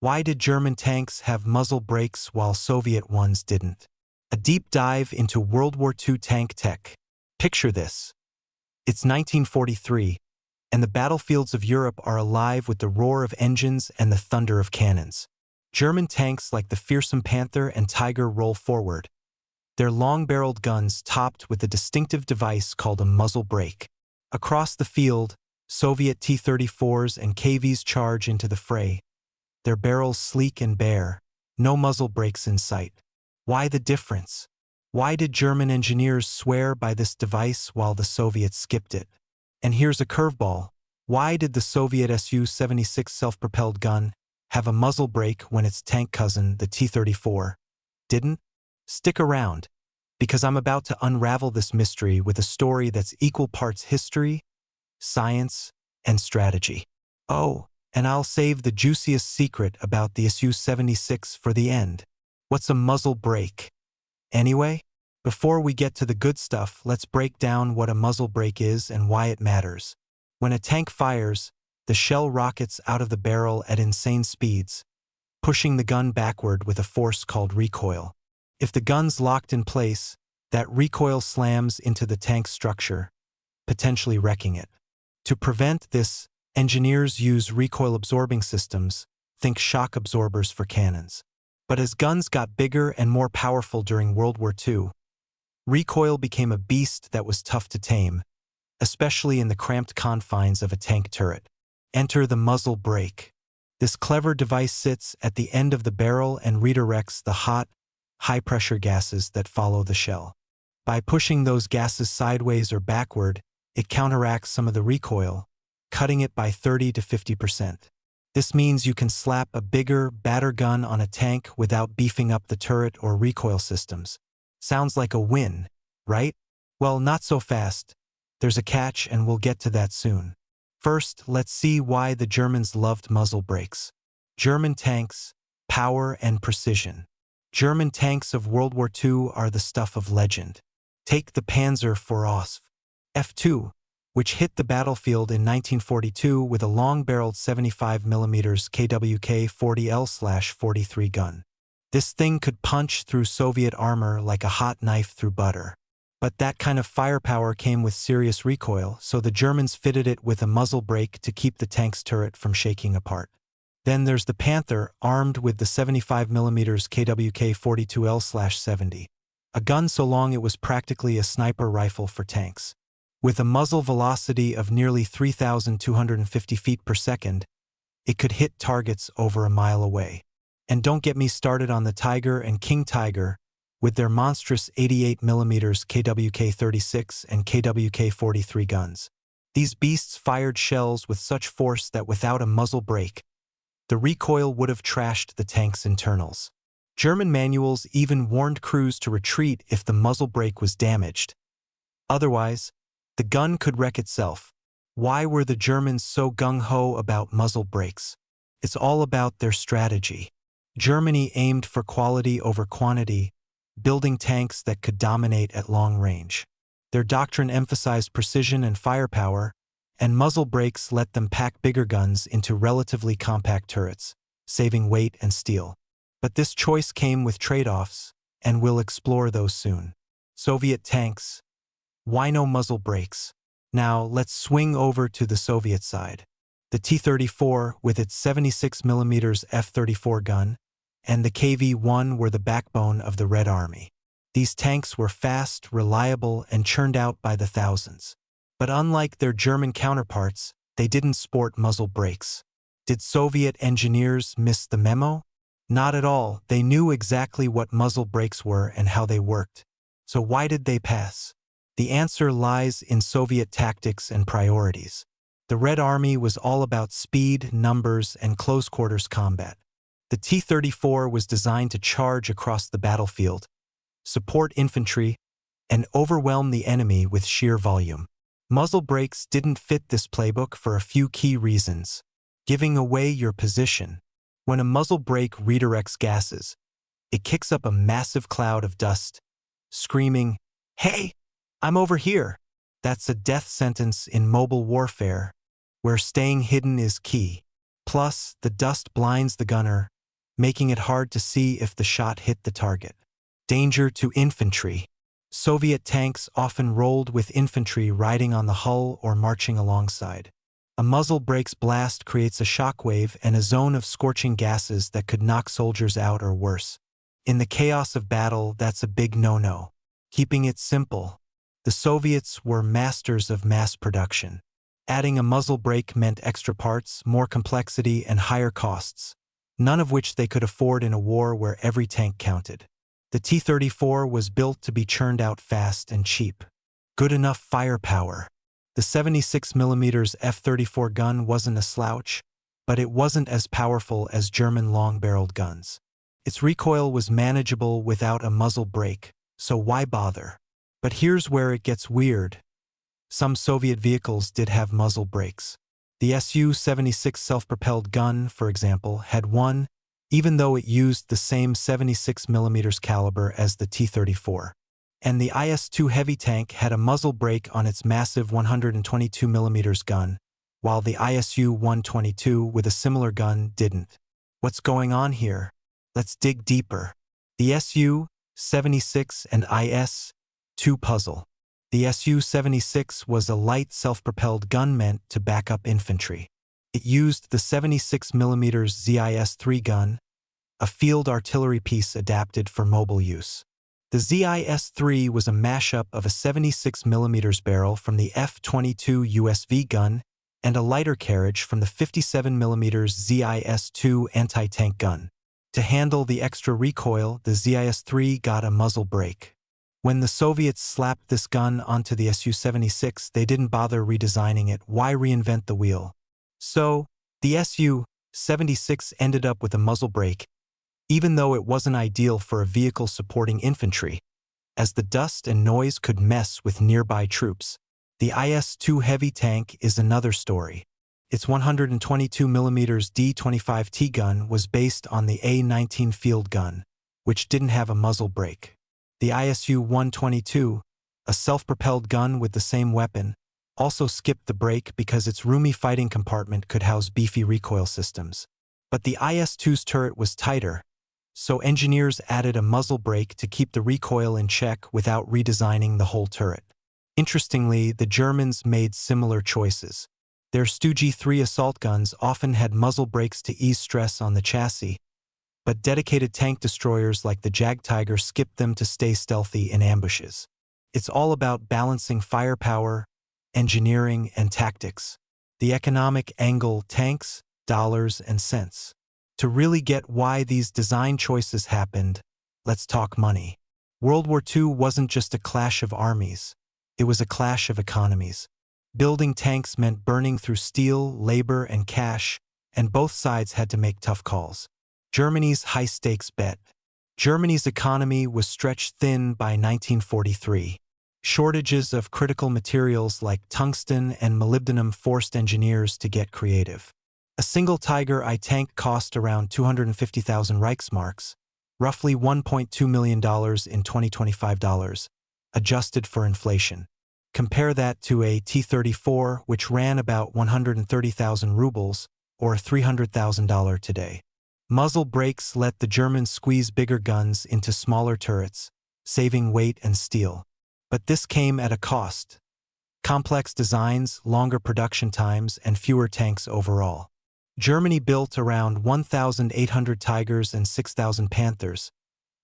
Why did German tanks have muzzle brakes while Soviet ones didn't? A deep dive into World War II tank tech. Picture this. It's 1943, and the battlefields of Europe are alive with the roar of engines and the thunder of cannons. German tanks like the fearsome Panther and Tiger roll forward, their long-barreled guns topped with a distinctive device called a muzzle brake. Across the field, Soviet T-34s and KVs charge into the fray, their barrels sleek and bare, no muzzle brakes in sight. Why the difference? Why did German engineers swear by this device while the Soviets skipped it? And here's a curveball. Why did the Soviet Su-76 self-propelled gun have a muzzle brake when its tank cousin, the T-34, didn't? Stick around, because I'm about to unravel this mystery with a story that's equal parts history, science, and strategy. Oh, and I'll save the juiciest secret about the Su-76 for the end. What's a muzzle brake? Anyway, before we get to the good stuff, let's break down what a muzzle brake is and why it matters. When a tank fires, the shell rockets out of the barrel at insane speeds, pushing the gun backward with a force called recoil. If the gun's locked in place, that recoil slams into the tank's structure, potentially wrecking it. To prevent this, engineers use recoil-absorbing systems, think shock absorbers for cannons. But as guns got bigger and more powerful during World War II, recoil became a beast that was tough to tame, especially in the cramped confines of a tank turret. Enter the muzzle brake. This clever device sits at the end of the barrel and redirects the hot, high-pressure gases that follow the shell. By pushing those gases sideways or backward, it counteracts some of the recoil, cutting it by 30 to 50%. This means you can slap a bigger, badder gun on a tank without beefing up the turret or recoil systems. Sounds like a win, right? Well, not so fast. There's a catch, and we'll get to that soon. First, let's see why the Germans loved muzzle brakes. German tanks, power and precision. German tanks of World War II are the stuff of legend. Take the Panzer IV F2, which hit the battlefield in 1942 with a long-barreled 75mm KWK-40L/43 gun. This thing could punch through Soviet armor like a hot knife through butter. But that kind of firepower came with serious recoil, so the Germans fitted it with a muzzle brake to keep the tank's turret from shaking apart. Then there's the Panther, armed with the 75mm KWK-42L/70, a gun so long it was practically a sniper rifle for tanks. With a muzzle velocity of nearly 3,250 feet per second, it could hit targets over a mile away. And don't get me started on the Tiger and King Tiger, with their monstrous 88mm KWK-36 and KWK-43 guns. These beasts fired shells with such force that without a muzzle brake, the recoil would have trashed the tank's internals. German manuals even warned crews to retreat if the muzzle brake was damaged. Otherwise, the gun could wreck itself. Why were the Germans so gung-ho about muzzle brakes? It's all about their strategy. Germany aimed for quality over quantity, building tanks that could dominate at long range. Their doctrine emphasized precision and firepower, and muzzle brakes let them pack bigger guns into relatively compact turrets, saving weight and steel. But this choice came with trade-offs, and we'll explore those soon. Soviet tanks. Why no muzzle brakes? Now, let's swing over to the Soviet side. The T-34, with its 76mm F-34 gun, and the KV-1 were the backbone of the Red Army. These tanks were fast, reliable, and churned out by the thousands. But unlike their German counterparts, they didn't sport muzzle brakes. Did Soviet engineers miss the memo? Not at all. They knew exactly what muzzle brakes were and how they worked. So why did they pass? The answer lies in Soviet tactics and priorities. The Red Army was all about speed, numbers, and close-quarters combat. The T-34 was designed to charge across the battlefield, support infantry, and overwhelm the enemy with sheer volume. Muzzle brakes didn't fit this playbook for a few key reasons. Giving away your position. When a muzzle brake redirects gases, it kicks up a massive cloud of dust, screaming, "Hey, I'm over here!" That's a death sentence in mobile warfare, where staying hidden is key. Plus, the dust blinds the gunner, making it hard to see if the shot hit the target. Danger to infantry. Soviet tanks often rolled with infantry riding on the hull or marching alongside. A muzzle brakes blast creates a shockwave and a zone of scorching gases that could knock soldiers out or worse. In the chaos of battle, that's a big no-no. Keeping it simple, the Soviets were masters of mass production. Adding a muzzle brake meant extra parts, more complexity, and higher costs, none of which they could afford in a war where every tank counted. The T-34 was built to be churned out fast and cheap. Good enough firepower. The 76mm F-34 gun wasn't a slouch, but it wasn't as powerful as German long-barreled guns. Its recoil was manageable without a muzzle brake, so why bother? But here's where it gets weird. Some Soviet vehicles did have muzzle brakes. The Su-76 self-propelled gun, for example, had one, even though it used the same 76mm caliber as the T-34. And the IS-2 heavy tank had a muzzle brake on its massive 122mm gun, while the ISU-122 with a similar gun didn't. What's going on here? Let's dig deeper. The Su-76 and IS-2 puzzle. The Su-76 was a light self-propelled gun meant to back up infantry. It used the 76mm ZIS-3 gun, a field artillery piece adapted for mobile use. The ZIS-3 was a mashup of a 76mm barrel from the F-22 USV gun and a lighter carriage from the 57mm ZIS-2 anti-tank gun. To handle the extra recoil, the ZIS-3 got a muzzle brake. When the Soviets slapped this gun onto the Su-76, they didn't bother redesigning it. Why reinvent the wheel? So, the Su-76 ended up with a muzzle brake, even though it wasn't ideal for a vehicle supporting infantry, as the dust and noise could mess with nearby troops. The IS-2 heavy tank is another story. Its 122mm D-25T gun was based on the A-19 field gun, which didn't have a muzzle brake. The ISU-122, a self-propelled gun with the same weapon, also skipped the brake because its roomy fighting compartment could house beefy recoil systems. But the IS-2's turret was tighter, so engineers added a muzzle brake to keep the recoil in check without redesigning the whole turret. Interestingly, the Germans made similar choices. Their Stu-G3 assault guns often had muzzle brakes to ease stress on the chassis, but dedicated tank destroyers like the Jagdtiger skipped them to stay stealthy in ambushes. It's all about balancing firepower, engineering, and tactics. The economic angle: tanks, dollars, and cents. To really get why these design choices happened, let's talk money. World War II wasn't just a clash of armies. It was a clash of economies. Building tanks meant burning through steel, labor, and cash, and both sides had to make tough calls. Germany's high-stakes bet. Germany's economy was stretched thin by 1943. Shortages of critical materials like tungsten and molybdenum forced engineers to get creative. A single Tiger I tank cost around 250,000 Reichsmarks, roughly $1.2 million in 2025 dollars, adjusted for inflation. Compare that to a T-34, which ran about 130,000 rubles, or $300,000 today. Muzzle brakes let the Germans squeeze bigger guns into smaller turrets, saving weight and steel. But this came at a cost. Complex designs, longer production times, and fewer tanks overall. Germany built around 1,800 Tigers and 6,000 Panthers,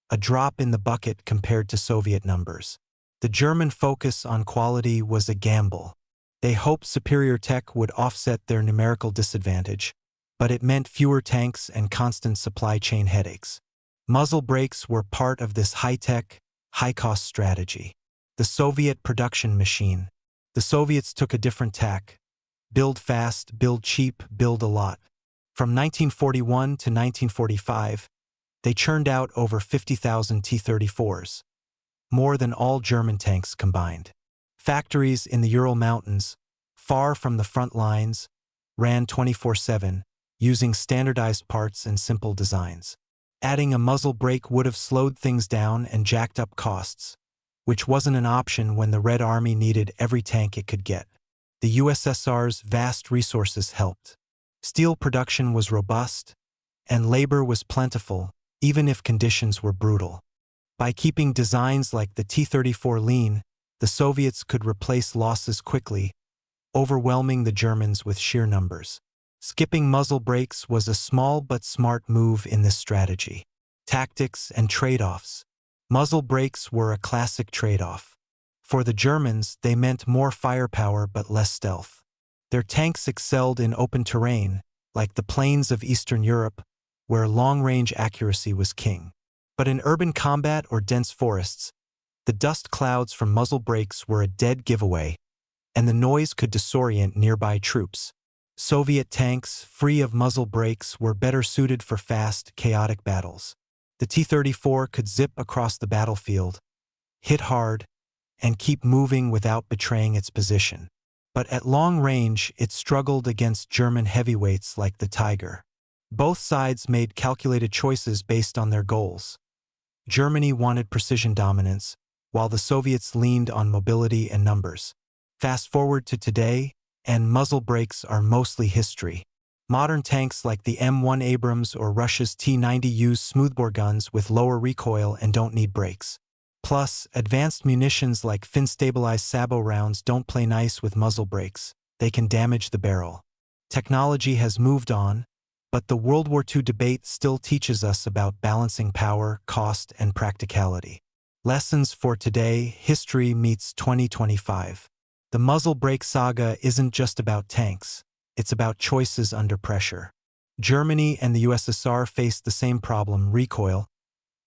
a drop in the bucket compared to Soviet numbers. The German focus on quality was a gamble. They hoped superior tech would offset their numerical disadvantage, but it meant fewer tanks and constant supply chain headaches. Muzzle brakes were part of this high-tech, high-cost strategy. The Soviet production machine. The Soviets took a different tack. Build fast, build cheap, build a lot. From 1941 to 1945, they churned out over 50,000 T-34s, more than all German tanks combined. Factories in the Ural Mountains, far from the front lines, ran 24/7, using standardized parts and simple designs. Adding a muzzle brake would have slowed things down and jacked up costs, which wasn't an option when the Red Army needed every tank it could get. The USSR's vast resources helped. Steel production was robust, and labor was plentiful, even if conditions were brutal. By keeping designs like the T-34 lean, the Soviets could replace losses quickly, overwhelming the Germans with sheer numbers. Skipping muzzle brakes was a small but smart move in this strategy. Tactics and trade-offs. Muzzle brakes were a classic trade-off. For the Germans, they meant more firepower but less stealth. Their tanks excelled in open terrain, like the plains of Eastern Europe, where long-range accuracy was king. But in urban combat or dense forests, the dust clouds from muzzle brakes were a dead giveaway, and the noise could disorient nearby troops. Soviet tanks, free of muzzle brakes, were better suited for fast, chaotic battles. The T-34 could zip across the battlefield, hit hard, and keep moving without betraying its position. But at long range, it struggled against German heavyweights like the Tiger. Both sides made calculated choices based on their goals. Germany wanted precision dominance, while the Soviets leaned on mobility and numbers. Fast forward to today, and muzzle brakes are mostly history. Modern tanks like the M1 Abrams or Russia's T-90 use smoothbore guns with lower recoil and don't need brakes. Plus, advanced munitions like fin-stabilized sabot rounds don't play nice with muzzle brakes. They can damage the barrel. Technology has moved on, but the World War II debate still teaches us about balancing power, cost, and practicality. Lessons for today: history meets 2025. The muzzle brake saga isn't just about tanks. It's about choices under pressure. Germany and the USSR faced the same problem, recoil,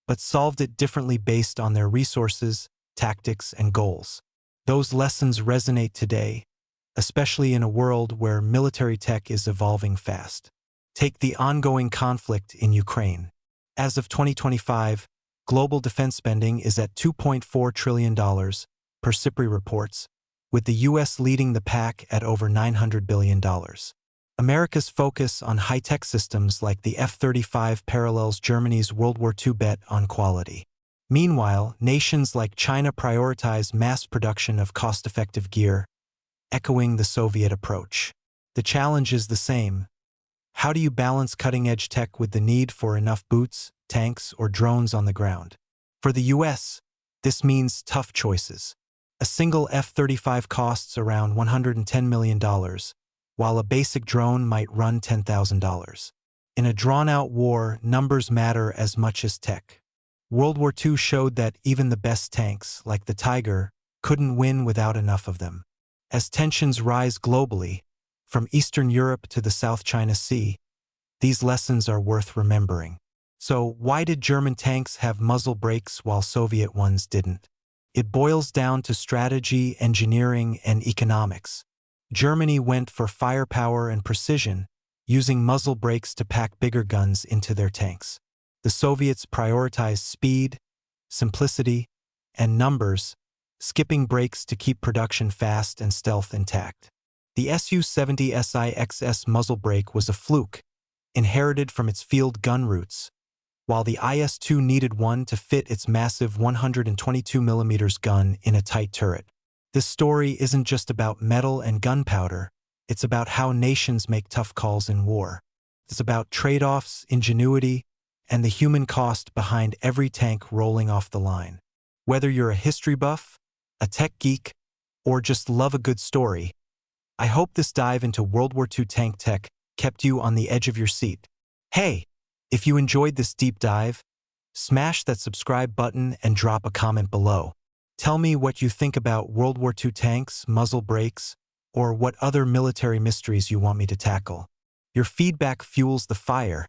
but solved it differently based on their resources, tactics, and goals. Those lessons resonate today, especially in a world where military tech is evolving fast. Take the ongoing conflict in Ukraine. As of 2025, global defense spending is at $2.4 trillion, per SIPRI reports, with the U.S. leading the pack at over $900 billion. America's focus on high-tech systems like the F-35 parallels Germany's World War II bet on quality. Meanwhile, nations like China prioritize mass production of cost-effective gear, echoing the Soviet approach. The challenge is the same. How do you balance cutting-edge tech with the need for enough boots, tanks, or drones on the ground? For the U.S., this means tough choices. A single F-35 costs around $110 million, while a basic drone might run $10,000. In a drawn-out war, numbers matter as much as tech. World War II showed that even the best tanks, like the Tiger, couldn't win without enough of them. As tensions rise globally, from Eastern Europe to the South China Sea, these lessons are worth remembering. So, why did German tanks have muzzle brakes while Soviet ones didn't? It boils down to strategy, engineering, and economics. Germany went for firepower and precision, using muzzle brakes to pack bigger guns into their tanks. The Soviets prioritized speed, simplicity, and numbers, skipping brakes to keep production fast and stealth intact. The Su-70 SIXS muzzle brake was a fluke, inherited from its field gun roots, while the IS-2 needed one to fit its massive 122mm gun in a tight turret. This story isn't just about metal and gunpowder, it's about how nations make tough calls in war. It's about trade-offs, ingenuity, and the human cost behind every tank rolling off the line. Whether you're a history buff, a tech geek, or just love a good story, I hope this dive into World War II tank tech kept you on the edge of your seat. Hey! If you enjoyed this deep dive, smash that subscribe button and drop a comment below. Tell me what you think about World War II tanks, muzzle brakes, or what other military mysteries you want me to tackle. Your feedback fuels the fire,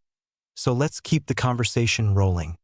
so let's keep the conversation rolling.